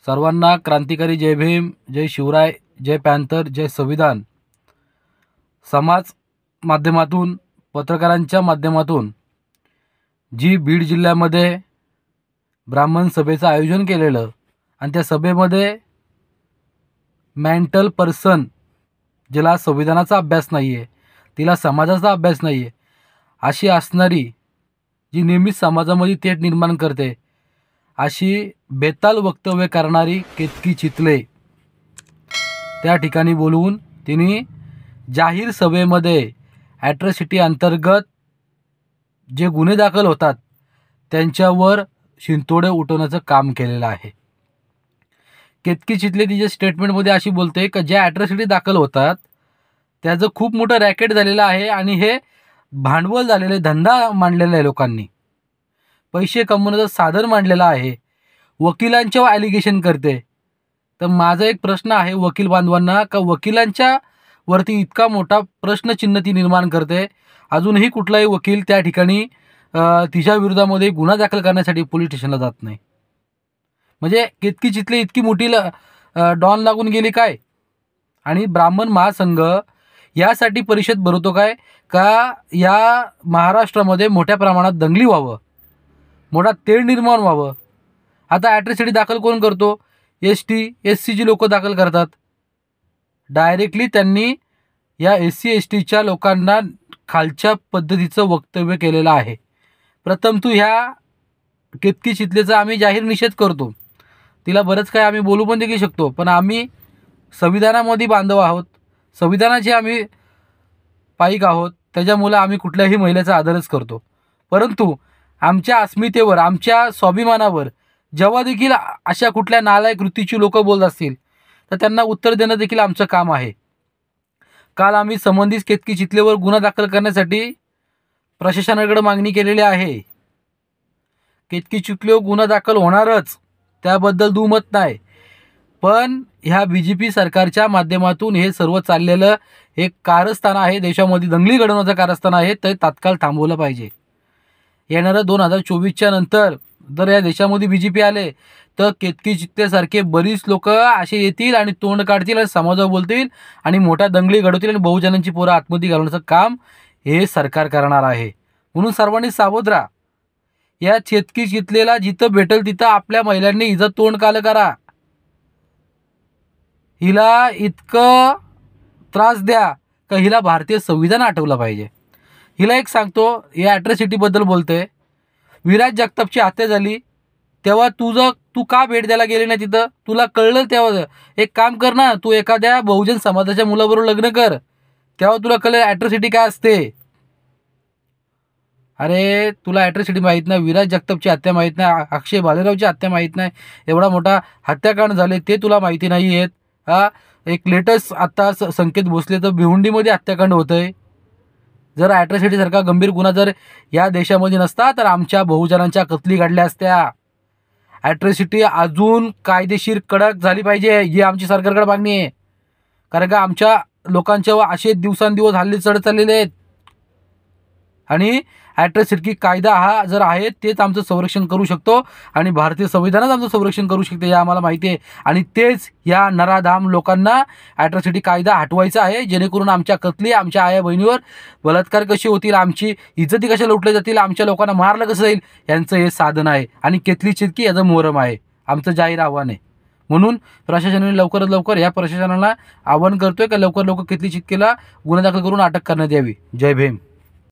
सर्वांना क्रांतिकारी जय भीम, जय शिवराय, जय पॅन्थर, जय संविधान. समाज माध्यमातून, पत्रकारांच्या माध्यमातून जी बीड जिल्ह्यामध्ये ब्राह्मण सभेचं आयोजन केलेलं आणि त्या सभेमध्ये मेंटल पर्सन, ज्याला संविधानाचा अभ्यास नाही आहे, तिला समाजाचा अभ्यास नाही आहे, अशी असणारी जी नेहमीच समाजामध्ये तेढ निर्माण करते, अशी बेताल वक्तव्य करणारी केतकी चितले त्या ठिकाणी बोलवून तिने जाहीर सभेमध्ये ॲट्रॉसिटी अंतर्गत जे गुन्हे दाखल होतात त्यांच्यावर शिंतोडे उठवण्याचं काम केलेलं आहे. केतकी चितले तिच्या स्टेटमेंटमध्ये अशी बोलते की ज्या ॲट्रॉसिटी दाखल होतात त्याचं खूप मोठं रॅकेट झालेलं आहे आणि हे भांडवल झालेलं आहे, धंदा मांडलेला आहे, लोकांनी पैसे कमवण्याचं साधन मांडलेलं आहे. वकिलांच्यावर ॲलिगेशन करते. तर माझा एक प्रश्न आहे वकील बांधवांना, का वकिलांच्या वरती इतका मोठा प्रश्नचिन्ह ती निर्माण करते, अजूनही कुठलाही वकील त्या ठिकाणी तिच्या विरोधामध्ये गुन्हा दाखल करण्यासाठी पोलीस स्टेशनला जात नाही. म्हणजे केतकी चितले इतकी मोठी डॉन लागून गेली काय? आणि ब्राह्मण महासंघ यासाठी परिषद भरवतो काय का या महाराष्ट्रामध्ये मोठ्या प्रमाणात दंगली व्हावं, मोठा तेढ निर्माण व्हावं. आता ॲट्रॉसिटी दाखल कोण करतो? ST SCची लोक दाखल करतात. डायरेक्टली त्यांनी या SC STच्या लोकांना खालच्या पद्धतीचं वक्तव्य केलेलं आहे. प्रथम तू ह्या केतकी चितलेचा आम्ही जाहीर निषेध करतो. तिला बरंच काय आम्ही बोलू पण देखील शकतो, पण आम्ही संविधानामध्ये बांधव आहोत, संविधानाचे आम्ही पाईक आहोत, त्याच्यामुळे आम्ही कुठल्याही महिलेचा आदरच करतो. परंतु आमच्या अस्मितेवर, आमच्या स्वाभिमानावर जेव्हा देखील अशा कुठल्या नालायक कृतीची लोक बोलत असतील तर त्यांना उत्तर देणं देखील आमचं काम आहे. काल आम्ही संबंधित केतकी चितलेवर गुन्हा दाखल करण्यासाठी प्रशासनाकडे मागणी केलेली आहे. केतकी चितलेवर गुन्हा दाखल होणारच, त्याबद्दल दुमत नाही. पण ह्या BJP सरकारच्या माध्यमातून हे सर्व चाललेलं एक कारस्थान आहे, देशामध्ये दंगली घडवण्याचं कारस्थान आहे, ते तात्काळ थांबवलं पाहिजे. येणाऱ्या 2024च्या नंतर जर या देशामध्ये BJP आले तर केतकी चितलेसारखे बरीच लोक असे येतील आणि तोंड काढतील आणि समाजावर बोलतील आणि मोठ्या दंगली घडवतील आणि बहुजनांची पोरं आतमध्ये घालवण्याचं काम हे सरकार करणार आहे. म्हणून सर्वांनी सावध राहा. या केतकी चितलेला जिथं भेटेल तिथं आपल्या महिलांनी हिचं तोंड कालं करा, हिला इतकं त्रास द्या का हिला भारतीय संविधान आठवलं पाहिजे. हिला एक सांगतो, या ॲट्रॉसिटीबद्दल बोलते. विराज जगतापची हत्या झाली तेव्हा तू का भेट द्यायला गेली नाही तिथं? तुला कळलं तेव्हा? एक काम कर ना, तू एखाद्या बहुजन समाजाच्या मुलाबरोबर लग्न कर, तेव्हा तुला कळलं ॲट्रॉसिटी काय असते. अरे तुला ॲट्रॉसिटी माहीत नाही, विराज जगतापची हत्या माहीत नाही, अक्षय भालेरावची हत्या माहीत नाही, एवढा मोठा हत्याकांड झाले ते तुला माहिती नाही आहेत. एक लेटेस्ट आत्ता संकेत भोसले तर भिवंडीमध्ये हत्याकांड होतं आहे. जर ॲट्रॉसिटीसारखा गंभीर गुन्हा जर या देशामध्ये नसता तर आमच्या बहुजनांच्या कत्ली घडल्या असत्या. ॲट्रॉसिटी अजून कायदेशीर कडक झाली पाहिजे, ही आमची सरकारकडे मागणी आहे. कारण का आमच्या लोकांच्या असे दिवसांदिवस हल्ले चढत चाललेले आहेत आणि ॲट्रॉसिटी कायदा हा जर आहे तेच आमचं संरक्षण करू शकतो आणि भारतीय संविधानच आमचं संरक्षण करू शकते, हे आम्हाला माहिती आहे. आणि तेच या नराधाम लोकांना ॲट्रॉसिटी कायदा हटवायचा आहे, जेणेकरून आमच्या कत्ली, आमच्या आया बहिणीवर बलात्कार कसे होतील, आमची इज्जती कशा लुटल्या जातील, आमच्या लोकांना मारलं कसं जाईल, यांचं हे साधन आहे. आणि केतकी चितकी याचं मोहरम आहे, आमचं जाहीर आव्हान आहे. म्हणून प्रशासनाने लवकरात लवकर या प्रशासनाला आवाहन करतोय का लवकर केतकी चितकेला गुन्हा दाखल करून अटक करण्यात यावी. जय भीम.